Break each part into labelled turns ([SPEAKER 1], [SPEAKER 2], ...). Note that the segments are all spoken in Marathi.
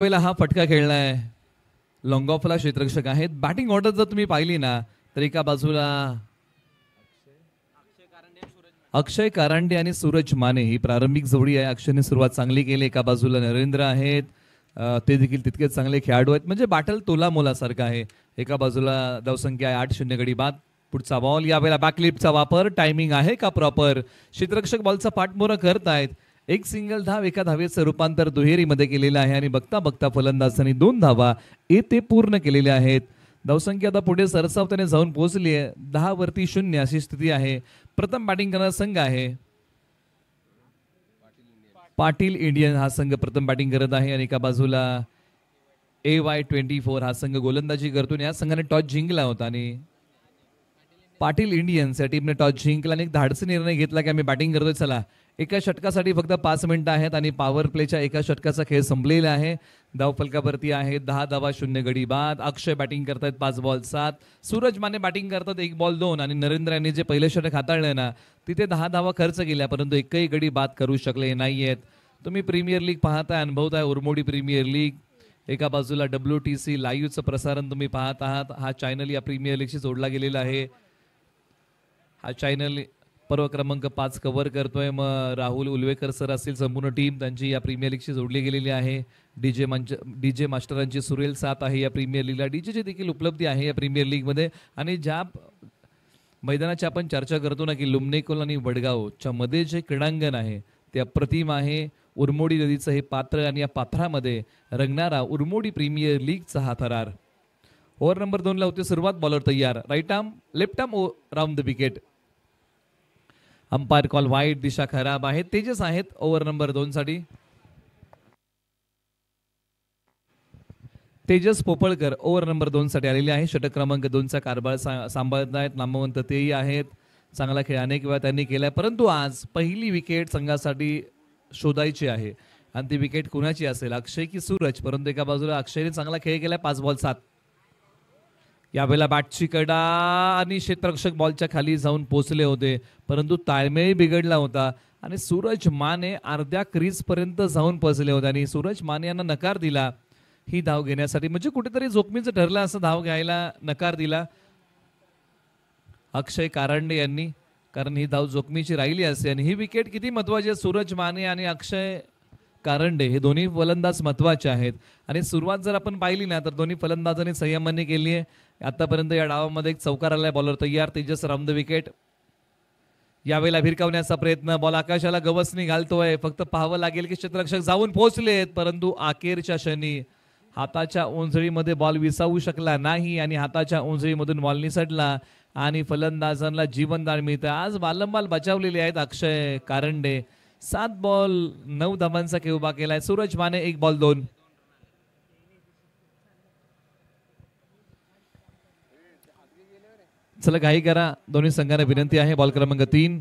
[SPEAKER 1] पहिला हा फटका खेळलाय लॉंग ऑफला क्षेत्ररक्षक आहेत. बॅटिंग ऑर्डर जर तुम्ही पाहिली ना तर एका बाजूला अक्षय कारंडे आणि सूरज माने ही प्रारंभिक जोडी आहे. अक्षयने सुरुवात चांगली केली. एका बाजूला नरेंद्र आहेत, ते देखील तितकेच चांगले खेळाडू आहेत. म्हणजे बॅटल तोला मोलासारखा आहे. एका बाजूला धावसंख्या आहे 8-0 गडी बाद. पुढचा बॉल यावेळेला बॅकलिपचा वापर. टायमिंग आहे का प्रॉपर? क्षेत्ररक्षक बॉलचा पाठमोरा करतायत. एक सिंगल धाव एका धावेचं रूपांतर दुहेरीमध्ये केलेलं आहे आणि बघता बघता फलंदाजांनी 2 धावा ते पूर्ण केलेल्या आहेत. धावसंख्या आता पुढे सरसावताने जाऊन पोहोचली आहे. 10 वरती 0 अशी स्थिती आहे. प्रथम बॅटिंग करणारा संघ आहे पाटील इंडियन. हा संघ प्रथम बॅटिंग करत आहे आणि एका बाजूला AY24 हा संघ गोलंदाजी करतो. या संघाने टॉस जिंकला होता आणि पाटील इंडियन्स या टीमने टॉस जिंकला आणि एक धाडसी निर्णय घेतला की आम्ही बॅटिंग करतोय. चला, एका षटकासाठी फक्त 5 मिनिटं आहेत आणि पॉवर प्लेच्या एका षटकाचा खेळ संपलेला आहे. धावफलकावरती आहे 10 धावा 0 गडी बाद. अक्षय बॅटिंग करतायत 5 बॉल 7. सूरज माने बॅटिंग करतात 1 बॉल 2 आणि नरेंद्र यांनी जे पहिलं षटक हाताळलं ना तिथे 10 धावा खर्च केल्या परंतु एकही गडी बाद करू शकले नाहीयेत. तुम्ही प्रीमियर लीग पाहताय, अनुभवताय उरमोडी प्रीमियर लीग. एका बाजूला WTC लाईव्हचं प्रसारण तुम्ही पाहत आहात. हा चॅनल या प्रीमियर लीगशी जोडला गेलेला आहे. हा चॅनल पर्व क्रमांक 5 कव्हर करतोय. मग राहुल उलवेकर सर असतील, संपूर्ण टीम त्यांची या प्रीमियर लीगशी जोडली गेलेली आहे. डीजे मास्टरांची सुरेल साथ आहे या प्रीमियर लीगला. डीजेची देखील उपलब्धी आहे या प्रीमियर लीगमध्ये. आणि ज्या मैदानाची आपण चर्चा करतो ना की लुमनेकोल आणि वडगावच्या मध्ये जे क्रीडांगण आहे ते अप्रतिम आहे. उरमोडी नदीचं हे पात्र आणि या पात्रामध्ये रंगणारा उरमोडी प्रीमियर लीगचा हा थरार. ओव्हर नंबर 2 ला होते सुरुवात. बॉलर तयार. Right arm left arm round the wicket. Umpire call wide. दिशा खराब आहे. तेजस आहेत ओव्हर नंबर 2 साठी. तेजस पोपळकर ओव्हर नंबर 2 साठी आलेले आहे. षटक क्रमांक 2चा कारभार सांभाळत आहेत. नामवंत तेही आहेत. चांगला खेळ अनेक वेळा त्यांनी केलाय परंतु आज पहिली विकेट संघासाठी शोधायची आहे आणि ती विकेट कुणाची असेल, अक्षय की सूरज? परंतु एका बाजूला अक्षयने चांगला खेळ केलाय 5 बॉल 7. यावेळेला बॅटची कडा आणि क्षेत्ररक्षक बॉलच्या खाली जाऊन पोहोचले होते परंतु ताळमेळ बिघडला होता आणि सूरज माने अर्ध्या क्रीज पर्यंत जाऊन पोहोचले होते आणि सूरज माने यांना नकार दिला ही धाव घेण्यासाठी. म्हणजे कुठेतरी जोखमीचं ठरलं असं धाव घ्यायला नकार दिला अक्षय कारंडे यांनी, कारण ही धाव जोखमीची राहिली असते. आणि ही विकेट किती महत्वाची आहे. सूरज माने आणि अक्षय कारंडे हे दोन्ही फलंदाज महत्वाचे आहेत आणि सुरुवात जर आपण पाहिली ना तर दोन्ही फलंदाजांनी संयमाने केली आहे. आतापर्यंत या डावामध्ये एक चौकार आलाय. बॉलर तयार. Tejas round the wicket. यावेळेला भिरकावण्याचा प्रयत्न. बॉल आकाशाला गवसणी घालतोय. फक्त पाहावं लागेल की क्षेत्ररक्षक जाऊन पोहोचलेत परंतु अखेरच्या क्षणी हाताच्या उंजळीमध्ये बॉल विसावू शकला नाही आणि हाताच्या उंजळीमधून बॉल निसटला आणि फलंदाजांना जीवनदान मिळतं. आज बालंबाल बचावलेले आहेत अक्षय कारंडे. 7 बॉल 9 धावांचा खेळ उभा केलाय. सूरज माने 1 बॉल 2. चला घाई करा. दोन्ही संघांना विनंती आहे. बॉल क्रमांक 3.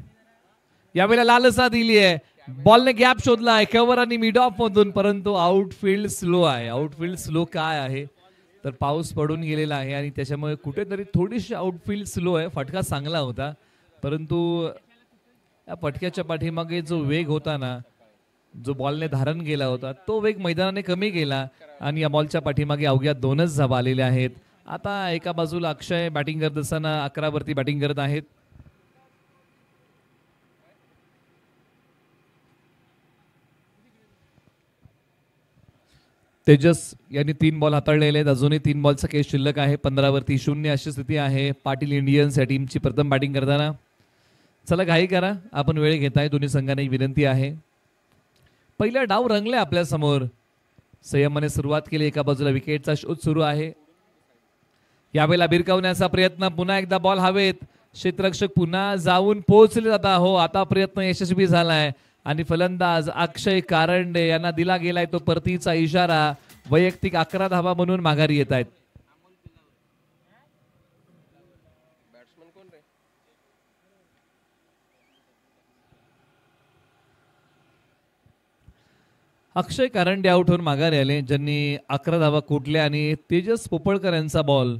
[SPEAKER 1] यावेळेला लालसा दिली आहे. बॉलने गॅप शोधला कव्हर आणि मिड ऑफ मधून परंतु आउटफील्ड स्लो आहे. आउटफील्ड स्लो काय आहे तर पाऊस पडून गेलेला आहे आणि त्याच्यामुळे कुठेतरी थोडीशी आउटफील्ड स्लो आहे. फटका चांगला होता परंतु या फटक्याच्या पाठीमागे जो वेग होता ना, जो बॉलने धारण केला होता तो वेग मैदानाने कमी केला आणि या बॉलच्या पाठीमागे अवघ्या 2च धावा आलेल्या आहेत. आता एका बाजूला अक्षय बॅटिंग करत असताना 11 वरती बॅटिंग करत आहेत. तेजस यांनी 3 बॉल हाताळलेले आहेत. अजूनही 3 बॉलचा खेळ शिल्लक आहे. 15 वरती 0 अशी स्थिती आहे. पाटील इंडियन्स या टीमची प्रथम बॅटिंग करताना. चला घाई करा. आपण वेळ घेताय. दोन्ही संघांना विनंती आहे. पहिला डाव रंगले आपल्या समोर. संयमाने सुरुवात केली. एका बाजूला विकेटचा शोध सुरू आहे. यावेळेला भिरकावण्याचा प्रयत्न. पुन्हा एकदा बॉल हवेत. क्षेत्ररक्षक पुन्हा जाऊन पोहोचले जाता. हो, आता प्रयत्न यशस्वी झालाय आणि फलंदाज अक्षय कारंडे यांना दिला गेलाय तो परतीचा इशारा. वैयक्तिक 11 धावा म्हणून माघारी येत आहेत. अक्षय कारंडे आउट होऊन माघारी आले, ज्यांनी 11 धावा कोटल्या आणि तेजस पोपळकर यांचा बॉल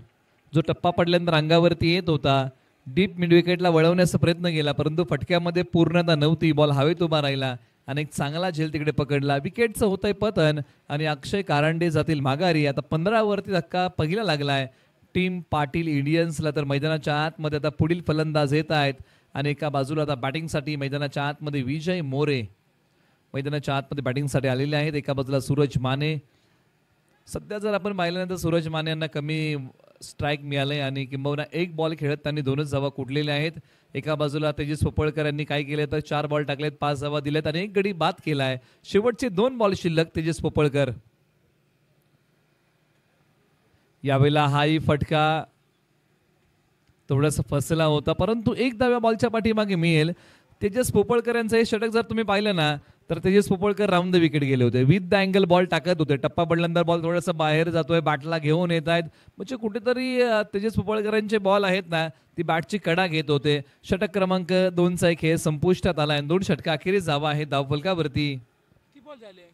[SPEAKER 1] जो टप्पा पडल्यानंतर अंगावरती येत होता डीप मिड विकेटला वळवण्याचा प्रयत्न केला परंतु फटक्यामध्ये पूर्णता नव्हती. बॉल हवेत उभा राहिला आणि एक चांगला झेल तिकडे पकडला. विकेटचं होतंय पतन आणि अक्षय कारंडे जातील माघारी. आता 15 वरती धक्का पहिला लागलाय टीम पाटील इंडियन्सला. तर मैदानाच्या आतमध्ये आता पुढील फलंदाज येत आहेत आणि एका बाजूला आता बॅटिंगसाठी मैदानाच्या आतमध्ये विजय मोरे मैदानाच्या आतमध्ये बॅटिंगसाठी आलेले आहेत. एका बाजूला सूरज माने. सध्या जर आपण पाहिल्यानंतर सूरज माने यांना कमी स्ट्राईक मिळाले आणि किंबहुना एक बॉल खेळत त्यांनी 2च धावा कुठलेल्या आहेत. एका बाजूला तेजस पोपळकर यांनी काय केले तर 4 बॉल टाकलेत, 5 धावा दिलेत आणि 1 गडी बाद केलाय. शेवटचे 2 बॉल शिल्लक तेजस पोपळकर. यावेळेला हाही फटका थोडासा फसला होता, परंतु 1 धाव्या बॉलच्या पाठीमागे मिळेल. तेजस पोपळकर यांचं हे षटक जर तुम्ही पाहिलं ना तर तेजस पोपळकर राऊंड द विकेट गेले होते. विथ द अँगल बॉल टाकत होते. टप्पा पडल्यानंतर बॉल थोडासा बाहेर जातोय, बॅटला घेऊन येत आहेत. म्हणजे कुठेतरी तेजस पोपळकरांचे बॉल आहेत ना ती बॅटची कडा घेत होते. षटक क्रमांक 2चा खेळ संपुष्टात आला आणि 2 षटका अखेरीस धावा आहे धावफलकावरती.
[SPEAKER 2] किती बॉल झाले?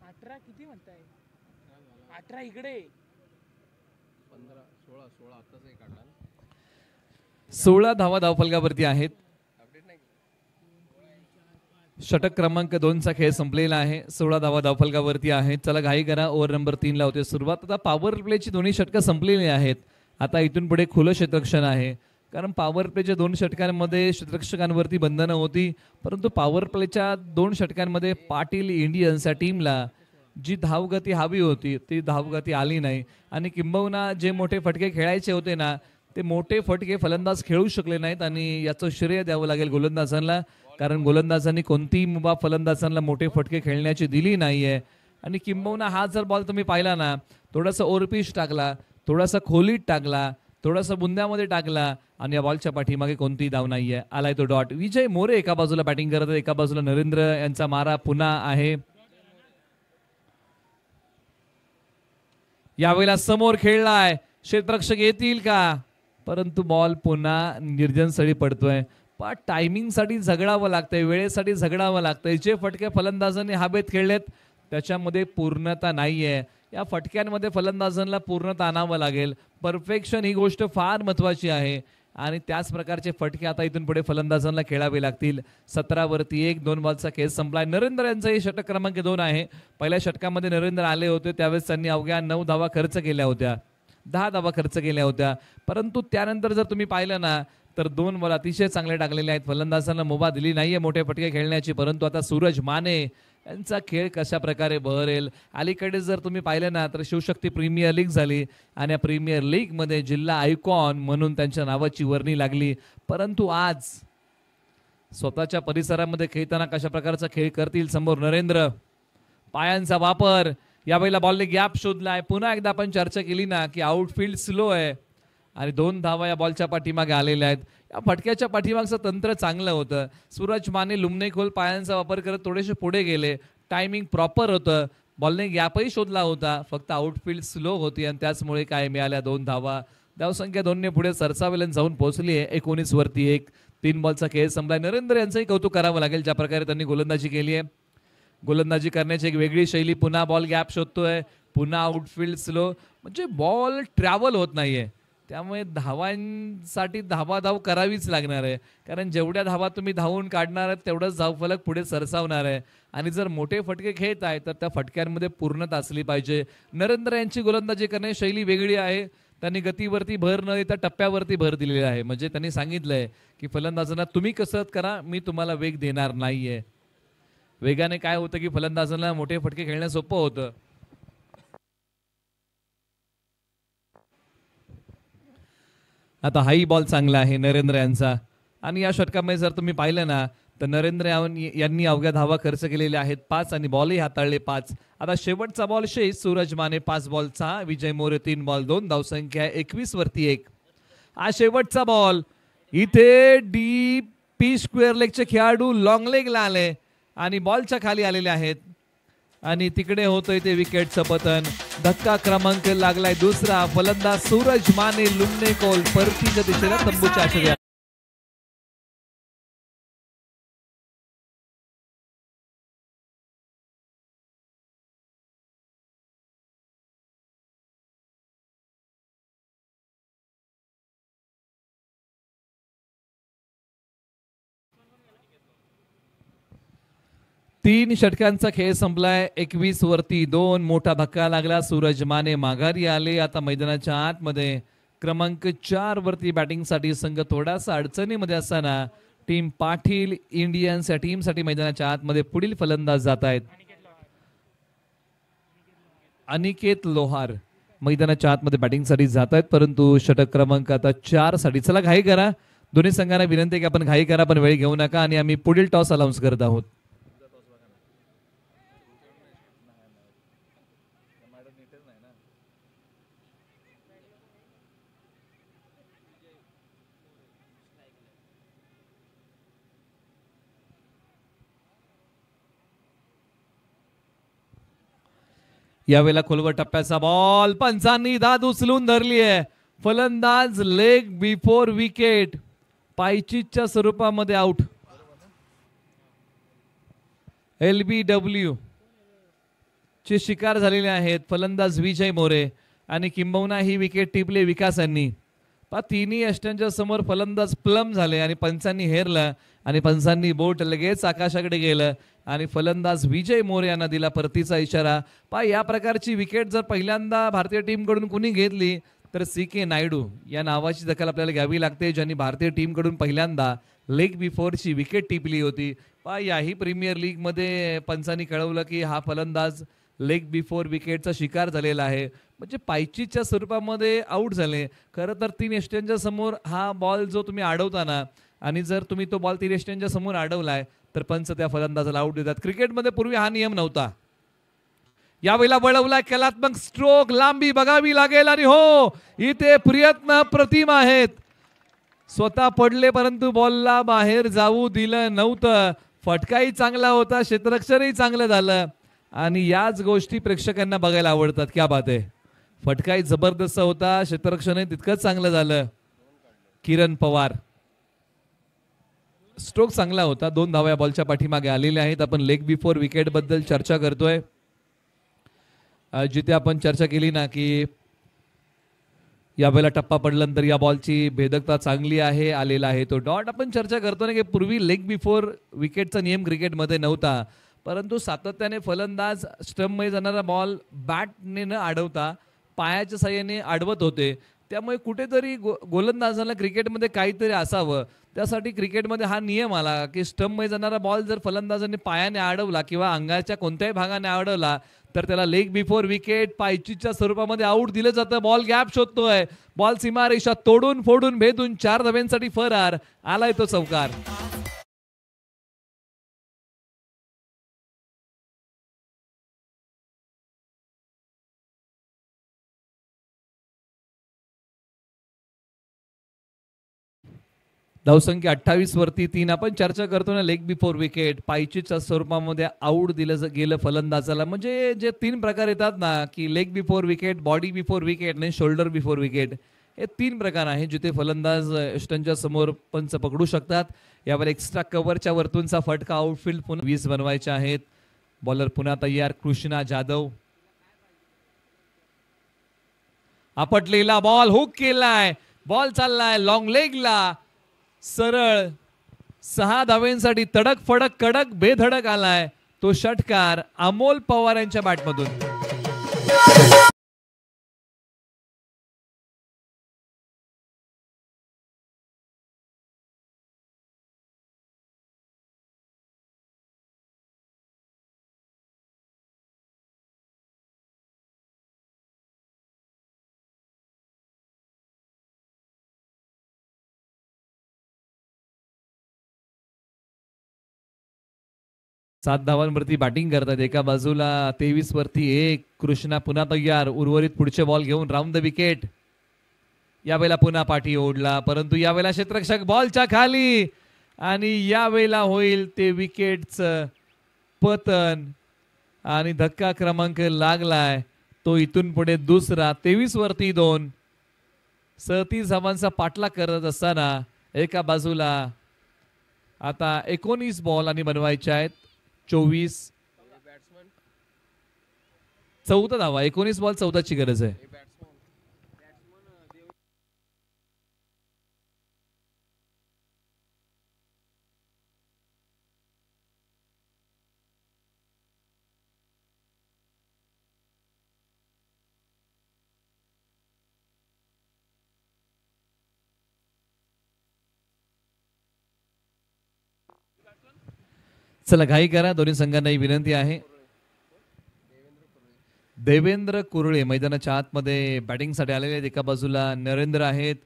[SPEAKER 2] अठरा किती म्हणताय? 18 इकडे
[SPEAKER 1] 16 धावा धावफलकावरती आहेत. षटक क्रमांक 2चा खेळ संपलेला आहे. 16 धावा धावफलकावरती आहेत. चला घाई करा. ओव्हर नंबर 3 ला होते सुरुवात. आता पॉवर प्लेची दोन्ही षटकं संपलेली आहेत. आता इथून पुढे खुलं क्षेत्ररक्षण आहे, कारण पॉवर प्लेच्या 2 षटकांमध्ये क्षेत्ररक्षकांवरती बंधनं होती, परंतु पॉवर प्लेच्या 2 षटकांमध्ये पाटील इंडियन्स या टीमला जी धावगती हवी होती ती धावगती आली नाही आणि किंबहुना जे मोठे फटके खेळायचे होते ना ते मोठे फटके फलंदाज खेळू शकले नाहीत आणि याचं श्रेय द्यावं लागेल गोलंदाजांना, कारण गोलंदाजांनी कोणतीही मुभा फलंदाजांना मोठे फटके खेळण्याची दिली नाहीये. आणि किंबहुना हा जर बॉल तुम्ही पाहिला ना थोडासा ओव्हरपिच टाकला, थोडासा खोलीत टाकला, थोडासा बुंद्यामध्ये टाकला आणि या बॉलच्या पाठीमागे कोणतीही धाव नाहीये. आलाय तो डॉट. विजय मोरे एका बाजूला बॅटिंग करत, एका बाजूला नरेंद्र यांचा मारा पुन्हा आहे. यावेळेला समोर खेळलाय, क्षेत्ररक्षक येतील का, परंतु बॉल पुन्हा निर्जन स्थळी पडतोय. पण टायमिंगसाठी झगडावं लागतंय, वेळेसाठी झगडावं लागतंय. जे फटके फलंदाजांनी हवेत खेळलेत त्याच्यामध्ये पूर्णता नाहीये. या फटक्यांमध्ये फलंदाजांना पूर्णता आणावं लागेल. परफेक्शन ही गोष्ट फार महत्त्वाची आहे आणि त्याच प्रकारचे फटके आता इथून पुढे फलंदाजांना खेळावे लागतील. 17 वरती 1, 2 बॉलचा खेळ संपलाय. नरेंद्र यांचं हे षटक क्रमांक 2 आहे. पहिल्या षटकामध्ये नरेंद्र आले होते, त्यावेळेस त्यांनी अवघ्या 9 धावा खर्च केल्या होत्या, 10 धावा खर्च केल्या होत्या. परंतु त्यानंतर जर तुम्ही पाहिलं ना तर 2 बॉल अतिशय चांगले टाकलेले आहेत. फलंदाजांना मुभा दिली नाहीये मोठे फटके खेळण्याची. परंतु आता सूरज माने यांचा खेळ कशा प्रकारे बहरेल. अलीकडे जर तुम्ही पाहिलं ना तर शिवशक्ती प्रीमियर लीग झाली आणि या प्रीमियर लीगमध्ये जिल्हा आयकॉन म्हणून त्यांच्या नावाची वर्णी लागली. परंतु आज स्वतःच्या परिसरामध्ये खेळताना कशा प्रकारचा खेळ करतील. समोर नरेंद्र, पायांचा वापर. यावेळेला बॉलने गॅप शोधलाय. पुन्हा एकदा आपण चर्चा केली ना की आउटफील्ड स्लो आहे आणि 2 धावा या बॉलच्या पाठीमागे आलेल्या आहेत. या फटक्याच्या पाठीमागचं तंत्र चांगलं होतं. सूरज माने लुमणे खोल पायांचा वापर करत थोडेसे पुढे गेले. टायमिंग प्रॉपर होतं. बॉलने गॅपही शोधला होता, फक्त आउटफील्ड स्लो होती आणि त्याचमुळे काय मिळाल्या 2 धावा. धावसंख्या 2ने पुढे सरसावेलन जाऊन पोहोचली आहे. 19 वरती 1. 3 बॉलचा खेळ संपलाय. नरेंद्र यांचंही कौतुक करावं लागेल ज्या प्रकारे त्यांनी गोलंदाजी केली आहे. गोलंदाजी करण्याची एक वेगळी शैली. पुन्हा बॉल गॅप शोधतोय, पुन्हा आउटफील्ड स्लो, म्हणजे बॉल ट्रॅव्हल होत नाहीये. त्यामुळे धावांसाठी धाव करावीच लागणार आहे, कारण जेवढ्या धावा तुम्ही धावून काढणार आहात तेवढंच धावफलक पुढे सरसावणार आहे. आणि जर मोठे फटके खेळत आहे तर त्या फटक्यांमध्ये पूर्णता असली पाहिजे. नरेंद्र यांची गोलंदाजी करण्याची शैली वेगळी आहे. त्यांनी गतीवरती भर न देता टप्प्यावरती भर दिलेली आहे. म्हणजे त्यांनी सांगितलंय की फलंदाजांना तुम्ही कसरत करा, मी तुम्हाला वेग देणार नाहीये. वेगाने काय होतं की फलंदाजांना मोठे फटके खेळणं सोपं होतं. आता हाही बॉल चांगला आहे नरेंद्र यांचा. आणि या षटकामध्ये जर तुम्ही पाहिलं ना तर नरेंद्र यांनी अवघ्या धावा खर्च केलेल्या आहेत 5 आणि बॉलही हाताळले 5. आता शेवटचा बॉल शेष. सूरज माने 5 बॉल 6, विजय मोरे 3 बॉल 2, धावसंख्या 21 वरती 1. हा शेवटचा बॉल. इथे DP स्क्वेअर लेगचे खेळाडू लॉंग लेगला आले आणि बॉलच्या खाली आलेले आहेत आणि तिकडे होतोय ते विकेटचं पतन. धक्का क्रमांक लागलाय दुसरा. फलंदाज सूरज माने लुमणे कोल परतीच्या दिशेला तंबूच्या आशेने 3 षटकांचा खेळ संपलाय. 21 वरती 2. मोठा धक्का लागला. सूरज माने माघारी आले. आता मैदानाच्या आतमध्ये क्रमांक 4 वरती बॅटिंगसाठी संघ थोडासा अडचणीमध्ये असताना टीम पाटील इंडियन्स या टीमसाठी मैदानाच्या आतमध्ये पुढील फलंदाज जात आहेत. अनिकेत लोहार मैदानाच्या आतमध्ये बॅटिंगसाठी जात आहेत, परंतु षटक क्रमांक आता 4 साठी. चला घाई करा, दोन्ही संघांना विनंती आहे की आपण घाई करा पण वेळ घेऊ नका. आणि आम्ही पुढील टॉस अनाउन्स करत आहोत. यावेळेला खोलवर टप्प्याचा बॉल, पंचांनी दाद उचलून धरली आहे. फलंदाज लेग बिफोर विकेट, पायचीच्या स्वरूपामध्ये आउट. LBW चे शिकार झालेले आहेत फलंदाज विजय मोरे आणि किंबहुना ही विकेट टिपली विकास यांनी. तिन्ही अष्टांच्या समोर फलंदाज प्लम झाले आणि पंचांनी हेरलं आणि पंचांनी बोट लगेच आकाशाकडे गेलं आणि फलंदाज विजय मोरे यांना दिला परतीचा इशारा. या प्रकारची विकेट जर पहिल्यांदा भारतीय टीमकडून कुणी घेतली तर CK नायडू या नावाची दखल आपल्याला घ्यावी लागते, ज्यांनी भारतीय टीमकडून पहिल्यांदा लेग बिफोरची विकेट टिपली होती. याही प्रीमियर लीग मध्ये पंचांनी कळवलं की हा फलंदाज लेग बिफोर विकेटचा शिकार झालेला आहे, म्हणजे पायचीच्या स्वरूपामध्ये आउट झाले. खरं तर 3 यष्ट्यांच्या समोर हा बॉल जो तुम्ही अडवताना आणि जर तुम्ही तो बॉल 3 यष्ट्यांच्या समोर अडवलाय तर पंच त्या फलंदाजाला आउट देतात. क्रिकेटमध्ये पूर्वी हा नियम नव्हता. यावेळेला वळवला, कलात्मक स्ट्रोक, लांबी बघावी लागेल आणि हो इथे प्रयत्न प्रतिम आहेत. स्वतः पडले परंतु बॉलला बाहेर जाऊ दिलं नव्हतं. फटकाही चांगला होता, क्षेत्ररक्षणही चांगलं झालं आणि याच गोष्टी प्रेक्षकांना बघायला आवडतात. क्या बात आहे, फटकाही जबरदस्त होता, क्षेत्ररक्षणही तितकंच चांगलं झालं. किरण पवार, स्ट्रोक चांगला होता. 2 धावा या बॉलच्या पाठीमागे आलेल्या आहेत. आपण लेग बिफोर विकेट बद्दल चर्चा करतोय, जिथे आपण चर्चा केली ना की यावेळेला टप्पा पडल्यानंतर या बॉलची भेदकता चांगली आहे, आलेला आहे तो डॉट. आपण चर्चा करतो ना की पूर्वी लेग बिफोर विकेटचा नियम क्रिकेटमध्ये नव्हता, परंतु सातत्याने फलंदाज स्टंपमध्ये जाणारा बॉल बॅटने न अडवता पायाच्या साहाय्याने अडवत होते. त्यामुळे कुठेतरी गोलंदाजाला क्रिकेटमध्ये काहीतरी असावं, त्यासाठी क्रिकेटमध्ये हा नियम आला की स्टंपमध्ये जाणारा बॉल जर फलंदाजाने पायाने अडवला किंवा अंगाच्या कोणत्याही भागाने अडवला तर त्याला लेग बिफोर विकेट पायचीच्या स्वरूपामध्ये आउट दिलं जातं. बॉल गॅप शोधतोय, बॉल सीमारेषा तोडून फोडून भेदून 4 धाब्यांसाठी फरार. आलाय तो चौकार. धावसंख्या 28 वरती 3. आपण चर्चा करतो ना लेग बिफोर विकेट, पायचीच्या स्वरूपामध्ये आउट दिलं गेलं फलंदाजाला. म्हणजे जे 3 प्रकार येतात ना की leg before wicket, body before wicket आणि शोल्डर बिफोर विकेट, हे 3 प्रकार आहेत जिथे फलंदाज यष्टांच्या समोर पंच पकडू शकतात. यावर एक्स्ट्रा कव्हरच्या वरतूनचा फटका, आउटफील्ड पुन्हा 20 बनवायचे आहेत. बॉलर पुन्हा तयार, कृष्णा जाधव. आपटलेला बॉल हुक केलाय, बॉल चाललाय लॉंग लेगला, सरळ 6 धाव्यांसाठी तडक फडक कडक बेधडक आलाय तो षटकार अमोल पवार यांच्या बॅटमधून. सात धावांवरती बॅटिंग करतात. एका बाजूला 23 वरती 1. कृष्णा पुन्हा तयार, उर्वरित पुढचे बॉल घेऊन राऊंड द विकेट. यावेळेला पुन्हा पाठी ओढला, परंतु यावेळेला क्षेत्ररक्षक बॉलच्या खाली आणि यावेळेला होईल ते विकेटचं पतन आणि धक्का क्रमांक लागलाय तो इथून पुढे दुसरा. 23 वरती 2. 37 धावांचा पाठलाग करत असताना एका बाजूला आता 19 बॉल आणि बनवायचे आहेत. 24 14 धावा, 19 बॉल 14ची गरज आहे. चला घाई करा, दोन्ही संघांनाही विनंती आहे. देवेंद्र कुरळे मैदानाच्या आतमध्ये बॅटिंगसाठी आलेले आहेत. एका बाजूला नरेंद्र आहेत,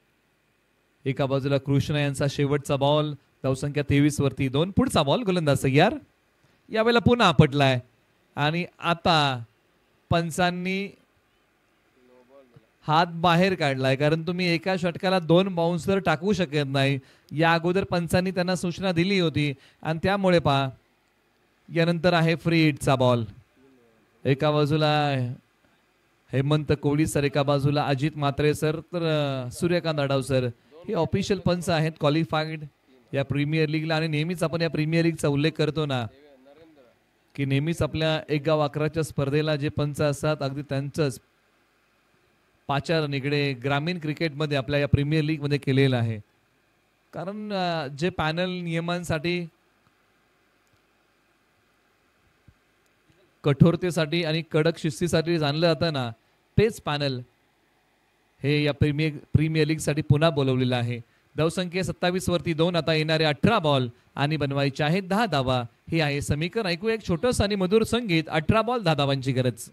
[SPEAKER 1] एका बाजूला कृष्ण यांचा शेवटचा बॉल. धावसंख्या 23 वरती 2. पुढचा बॉल गोलंदाज तयार. यावेळेला पुन्हा आपटलाय आणि आता पंचांनी हात बाहेर काढलाय, कारण तुम्ही एका षटकाला 2 बाउन्सर टाकू शकत नाही. या अगोदर पंचांनी त्यांना सूचना दिली होती आणि त्यामुळे पहा यानंतर आहे फ्री हिटचा बॉल. एका बाजूला हेमंत कोहली सर, एका बाजूला अजित म्हात्रे सर, तर सूर्यकांत आढाव सर हे ऑफिशियल पंच आहेत क्वालिफाईड या प्रीमियर लीगला. आणि नेहमीच आपण या प्रीमियर लीगचा उल्लेख करतो ना की नेहमीच आपल्या 1 गाव 11च्या स्पर्धेला जे पंच असतात अगदी त्यांचंच पाचारण इकडे ग्रामीण क्रिकेटमध्ये आपल्या या प्रीमियर लीगमध्ये केलेलं आहे. कारण जे पॅनल नियमांसाठी, कठोरतेसाठी आणि कडक शिस्तीसाठी जाणलं जातं ना, तेच पॅनल हे या प्रीमियर लीगसाठी पुन्हा बोलवलेलं आहे. धावसंख्या 27 वरती 2. आता येणारे 18 बॉल आणि बनवायचे आहेत 10 धावा. हे आहे समीकरण. ऐकू एक छोटंसं आणि मधुर संगीत. 18 बॉल 10 धावांची गरज.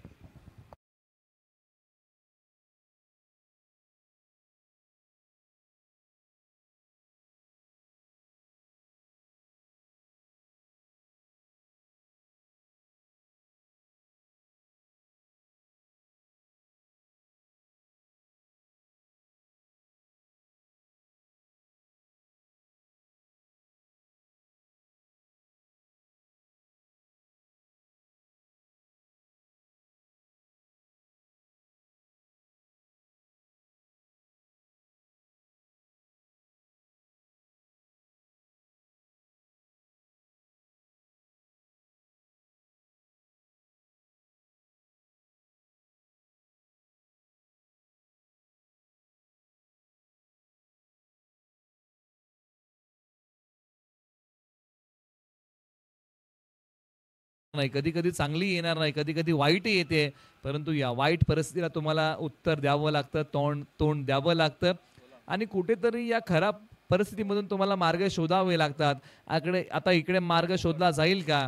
[SPEAKER 1] नाही, कधी कधी चांगली येणार नाही, कधी कधी वाईट येते. परंतु या वाईट परिस्थितीला तुम्हाला उत्तर द्यावं लागतं, तोंड द्यावं लागतं आणि कुठेतरी या खराब परिस्थितीमधून तुम्हाला मार्ग शोधावे लागतात. आता इकडे मार्ग शोधला जाईल का?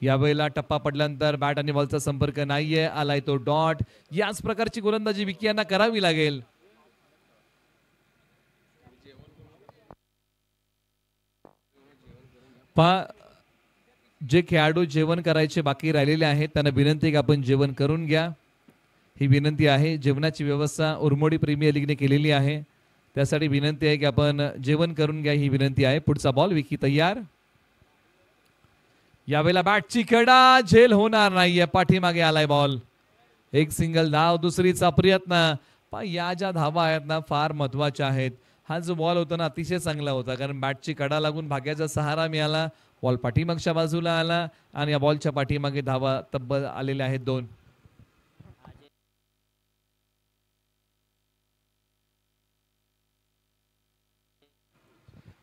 [SPEAKER 1] यावेळेला टप्पा पडल्यानंतर बॅट आणि बॉलचा संपर्क नाहीये, आलाय तो डॉट. याच प्रकारची गोलंदाजी विकी यांना करावी लागेल. पहा, जे खेळाडू जेवण करायचे बाकी राहिलेले आहेत त्यांना विनंती की आपण जेवण करून घ्या. ही विनंती आहे. जेवणाची व्यवस्था उरमोडी प्रीमियर लीगने केलेली आहे, त्यासाठी विनंती आहे की आपण जेवण करून घ्या, ही विनंती आहे. पुढचा बॉल विकी तयार. यावेळेला बॅटची कडा झेल होणार नाहीये, पाठीमागे आलाय बॉल. एक सिंगल धाव, दुसरीचा प्रयत्न. या ज्या धावा आहेत ना फार महत्वाच्या आहेत. हा जो बॉल होता ना अतिशय चांगला होता, कारण बॅटची कडा लागून भाग्याचा सहारा मिळाला. बॉल पाठीमागच्या बाजूला आला आणि या बॉलच्या पाठीमागे धावा तब्बल आलेल्या आहेत 2.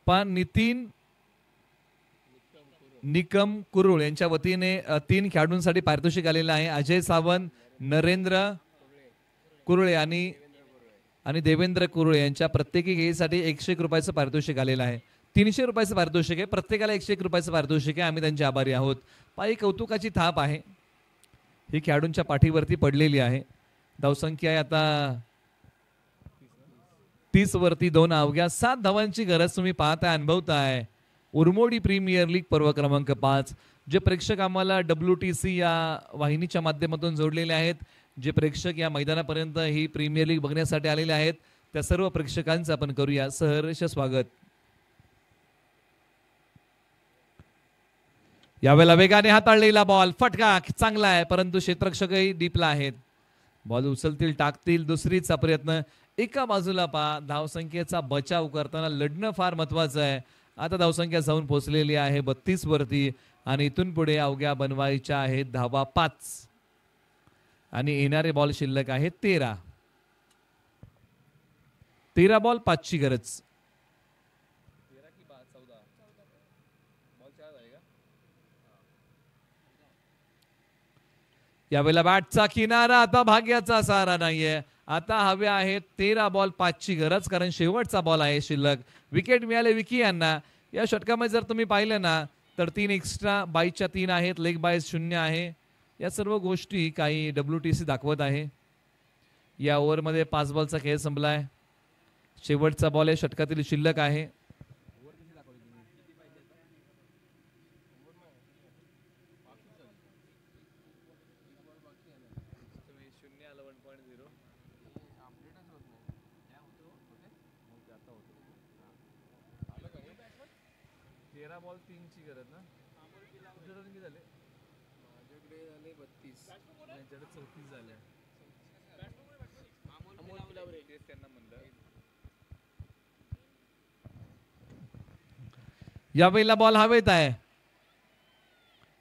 [SPEAKER 1] पण निकम कुरुळ यांच्या वतीने 3 खेळाडूंसाठी पारितोषिक आलेलं आहे. अजय सावंत, नरेंद्र कुरुळे आणि देवेंद्र कुरुळे यांच्या प्रत्येकी खेळीसाठी 101 रुपयाचं पारितोषिक आलेलं आहे. 300 रुपयाचं पारितोषिक आहे, प्रत्येकाला 101 रुपयाचं पारितोषिक आहे. आम्ही त्यांचे आभारी आहोत. ही कौतुकाची थाप आहे, ही खेळाडूंच्या पाठीवरती पडलेली आहे. धावसंख्या आहे आता 30 वरती 2. अवघ्या 7 धावांची गरज तुम्ही पाहताय, अनुभवताय. उरमोडी प्रीमियर लीग पर्व क्रमांक 5. जे प्रेक्षक आम्हाला WTC या वाहिनीच्या माध्यमातून जोडलेले आहेत, जे प्रेक्षक या मैदानापर्यंत ही प्रीमियर लीग बघण्यासाठी आलेले आहेत, त्या सर्व प्रेक्षकांचं आपण करूया सहर्ष स्वागत. यावेळेला वेगाने हाताळलेला बॉल, फटका चांगला आहे, परंतु क्षेत्ररक्षकही डीपला आहेत. बॉल उचलतील, टाकतील. दुसरीचा प्रयत्न. एका बाजूला पहा, धावसंख्येचा बचाव करताना लढणं फार महत्वाचं आहे. आता धावसंख्या जाऊन पोहोचलेली आहे 32 वरती आणि इथून पुढे अवघ्या बनवायच्या आहेत धावा 5 आणि येणारे बॉल शिल्लक आहेत 13 बॉल 5 ची गरज. यावेळेला बॅटचा किनारा, आता भाग्याचा सहारा नाहीये. आता हवे आहेत 13 बॉल 5ची गरज, कारण शेवटचा बॉल आहे शिल्लक. विकेट मिळाले विकी यांना. या षटकामध्ये जर तुम्ही पाहिलं ना तर 3 एक्स्ट्रा, 22च्या 3 आहेत, लेग बायस 0 आहे. या सर्व गोष्टी काही WTC दाखवत आहे. या ओव्हरमध्ये 5 बॉलचा खेळ संपलाय. शेवटचा बॉल आहे षटकातील शिल्लक आहे. बॉल 3ची गरज ना. किती झाले? माझ्याकडे झाले 32. माझ्याकडे 34 झाले. त्यांना म्हणलं या वेळेला बॉल हवेत आहे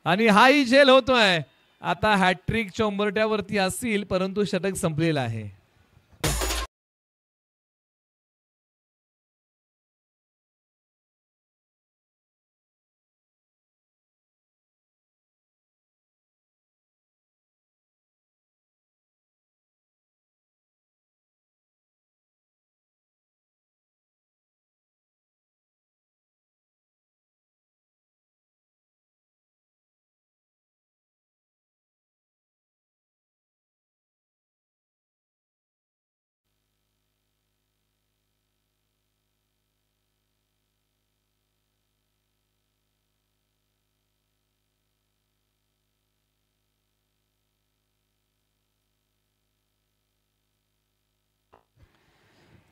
[SPEAKER 1] आणि हाही झेल होतोय. आता हॅट्रिक चोंबरट्यावरती असतील, परंतु षटक संपलेलं आहे.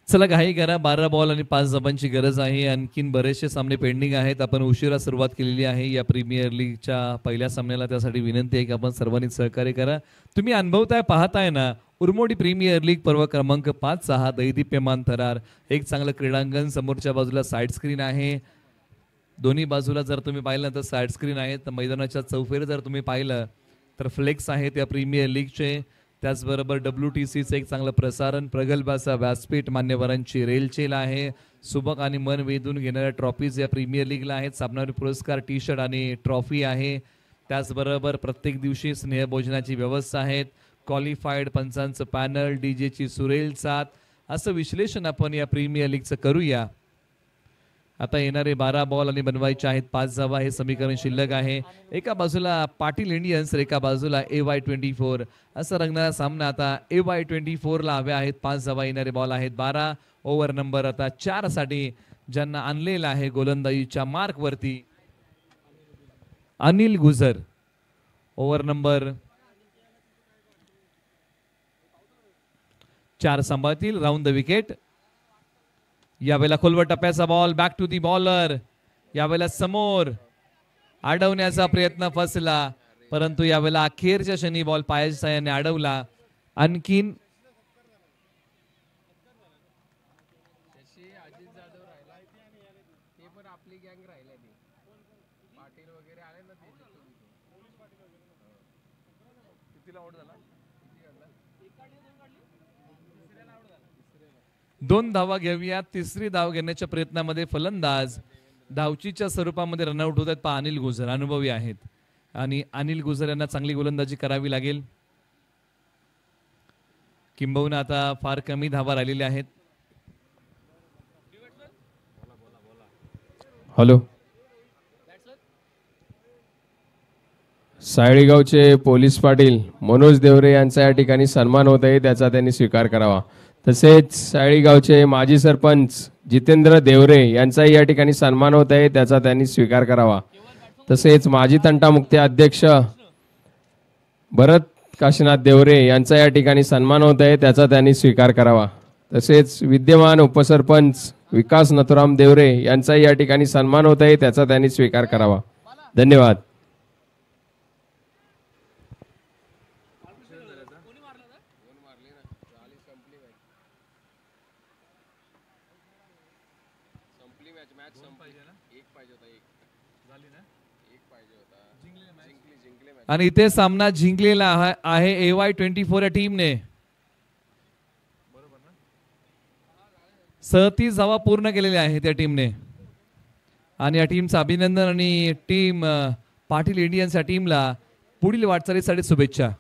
[SPEAKER 1] चला घाई करा. 12 बॉल आणि 5 धावांची गरज आहे. आणखीन बरेचसे सामने पेंडिंग आहेत. आपण उशिरा सुरुवात केलेली आहे या प्रीमियर लीगच्या पहिल्या सामन्याला. त्यासाठी विनंती आहे की आपण सर्वांनी सहकार्य करा. तुम्ही अनुभवताय, पाहताय ना, उरमोडी प्रीमियर लीग पर्व क्रमांक 5-6, दैदिप्यमान थरार. एक चांगलं क्रीडांगण, समोरच्या बाजूला साईड स्क्रीन आहे. दोन्ही बाजूला जर तुम्ही पाहिलं तर साईड स्क्रीन आहे. तर मैदानाच्या चौफेर जर तुम्ही पाहिलं तर फ्लेक्स आहेत या प्रीमियर लीगचे. त्याचबरोबर WTCचं एक चांगलं प्रसारण, प्रगल्भाचा व्यासपीठ, मान्यवरांची रेलचेल आहे. सुबक आणि मन वेधून घेणाऱ्या ट्रॉफीज या प्रीमियर लीगला आहेत. सामनावीर पुरस्कार, टी शर्ट आणि ट्रॉफी आहे. त्याचबरोबर प्रत्येक दिवशी स्नेहभोजनाची व्यवस्था आहेत. क्वालिफाईड पंचांचं पॅनल, डीजेची सुरेल साथ, असं विश्लेषण आपण या प्रीमियर लीगचं करूया. आता येणारे 12 बॉल आणि बनवायचे आहेत 5 धावा. हे समीकरण शिल्लक आहे. एका बाजूला पाटील इंडियन्स, एका बाजूला AY24. असं रंगणारा सामना. आता AY24ला हवे आहेत 5 धावा. येणारे बॉल आहेत 12. ओव्हर नंबर आता 4 साठी ज्यांना आणलेला आहे गोलंदाजीच्या मार्क वरती अनिल गुजर. ओव्हर नंबर 4 सांभाळतील. Round the wicket. यावेळेला खोलवर टप्प्याचा ball, back to the bowler. यावेळेला समोर अडवण्याचा प्रयत्न फसला, परंतु यावेळेला अखेरच्या क्षणी बॉल पायाच्या साहाय्याने अडवला. आणखीन दोन धावा घेऊया. तिसरी धाव घेण्याच्या प्रयत्नामध्ये फलंदाज धावचीच्या स्वरूपामध्ये रनआउट होत आहेत. पहा अनिल गुजर अनुभवी आहेत आणि अनिल गुजर यांना चांगली गोलंदाजी करावी लागेल. किंबहुना आता फार कमी धावा राहिलेल्या आहेत.
[SPEAKER 3] हॅलो, सायळीगावचे पोलीस पाटील मनोज देवरे यांचा या ठिकाणी सन्मान होत आहे, त्याचा त्यांनी स्वीकार करावा. तसेच सायळीगावचे माजी सरपंच जितेंद्र देवरे यांचाही या ठिकाणी सन्मान होत आहे, त्याचा त्यांनी स्वीकार करावा. तसेच माजी तंटामुक्ती अध्यक्ष भरत काशीनाथ देवरे यांचा या ठिकाणी सन्मान होत आहे, त्याचा त्यांनी स्वीकार करावा. तसेच विद्यमान उपसरपंच विकास नथुराम देवरे यांचाही या ठिकाणी सन्मान होत आहे, त्याचा त्यांनी स्वीकार करावा. धन्यवाद.
[SPEAKER 1] आणि इथे सामना जिंकलेला आहे AY24 या टीमने. 37 धावा पूर्ण केलेल्या आहेत त्या टीमने आणि या टीमचं अभिनंदन आणि टीम पाटील इंडियन्स या टीमला पुढील वाटचालीसाठी शुभेच्छा.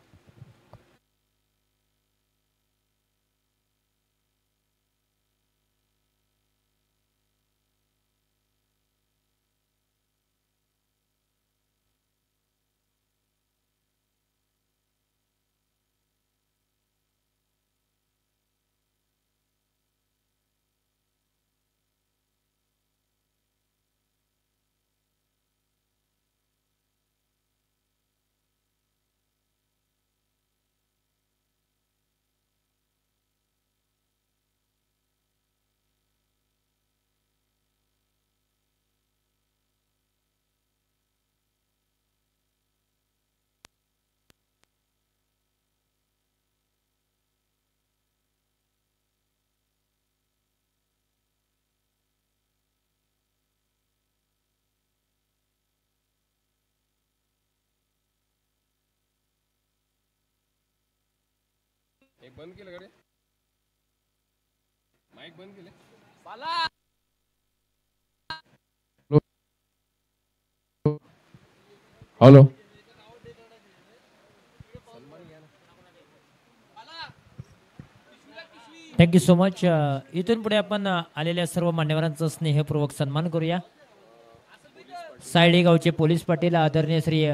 [SPEAKER 3] बंद केलं कडे माईक बंद केले हॅलो
[SPEAKER 4] थँक्यू सो मच. इथून पुढे आपण आलेल्या सर्व मान्यवरांचा स्नेहपूर्वक सन्मान करूया. सायडे गावचे पोलीस पाटील आदरणीय श्री